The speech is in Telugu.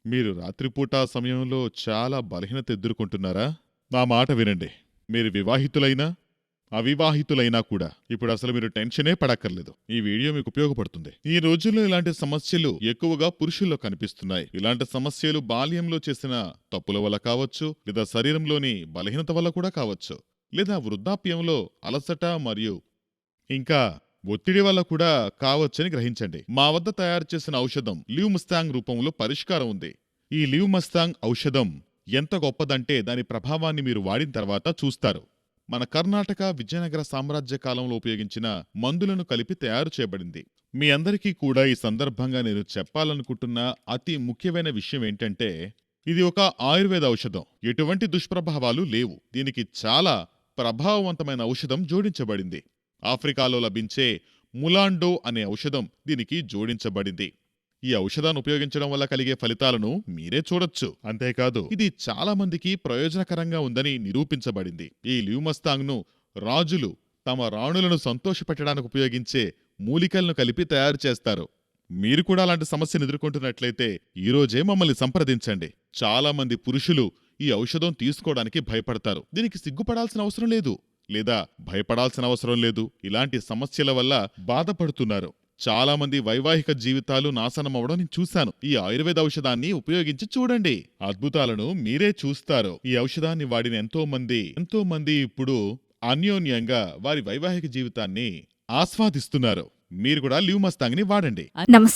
మీరు రాత్రిపూట సమయంలో చాలా బలహీనత ఎదుర్కొంటున్నారా? నా మాట వినండి. మీరు వివాహితులైనా, అవివాహితులైనా కూడా ఇప్పుడు అసలు మీరు టెన్షనే పడక్కర్లేదు. ఈ వీడియో మీకు ఉపయోగపడుతుంది. ఈ రోజుల్లో ఇలాంటి సమస్యలు ఎక్కువగా పురుషుల్లో కనిపిస్తున్నాయి. ఇలాంటి సమస్యలు బాల్యంలో చేసిన తప్పుల వల్ల కావచ్చు, లేదా శరీరంలోని బలహీనత వల్ల కూడా కావచ్చు, లేదా వృద్ధాప్యంలో అలసట మరియు ఇంకా ఒత్తిడి వల్ల కూడా కావచ్చని గ్రహించండి. మా వద్ద తయారు చేసిన ఔషధం లివ్ మస్తాంగ్ రూపంలో పరిష్కారం ఉంది. ఈ లివ్ మస్తాంగ్ ఔషధం ఎంత గొప్పదంటే దాని ప్రభావాన్ని మీరు వాడిన తర్వాత చూస్తారు. మన కర్ణాటక విజయనగర సామ్రాజ్య కాలంలో ఉపయోగించిన మందులను కలిపి తయారు చేయబడింది. మీ అందరికీ కూడా ఈ సందర్భంగా నేను చెప్పాలనుకుంటున్న అతి ముఖ్యమైన విషయం ఏంటంటే, ఇది ఒక ఆయుర్వేద ఔషధం. ఎటువంటి దుష్ప్రభావాలు లేవు. దీనికి చాలా ప్రభావవంతమైన ఔషధం జోడించబడింది. ఆఫ్రికాలో లభించే ములాండో అనే ఔషధం దీనికి జోడించబడింది. ఈ ఔషధాన్ని ఉపయోగించడం వల్ల కలిగే ఫలితాలను మీరే చూడొచ్చు. అంతేకాదు ఇది చాలా మందికి ప్రయోజనకరంగా ఉందని నిరూపించబడింది. ఈ ల్యూమస్తాంగ్ ను రాజులు తమ రాణులను సంతోషపెట్టడానికి ఉపయోగించే మూలికలను కలిపి తయారు చేస్తారు. మీరు కూడా అలాంటి సమస్యను ఎదుర్కొంటున్నట్లయితే ఈ రోజే మమ్మల్ని సంప్రదించండి. చాలా మంది పురుషులు ఈ ఔషధం తీసుకోవడానికి భయపడతారు. దీనికి సిగ్గుపడాల్సిన అవసరం లేదు, లేదా భయపడాల్సిన అవసరం లేదు. ఇలాంటి సమస్యల వల్ల బాధపడుతున్నారు. చాలా మంది వైవాహిక జీవితాలు నాశనమవడం నేను చూశాను. ఈ ఆయుర్వేద ఔషధాన్ని ఉపయోగించి చూడండి, అద్భుతాలను మీరే చూస్తారు. ఈ ఔషధాన్ని వాడిన ఎంతో మంది ఇప్పుడు అన్యోన్యంగా వారి వైవాహిక జీవితాన్ని ఆస్వాదిస్తున్నారు. మీరు కూడా లివ్ మస్తాంగ్ ని వాడండి. నమస్తే.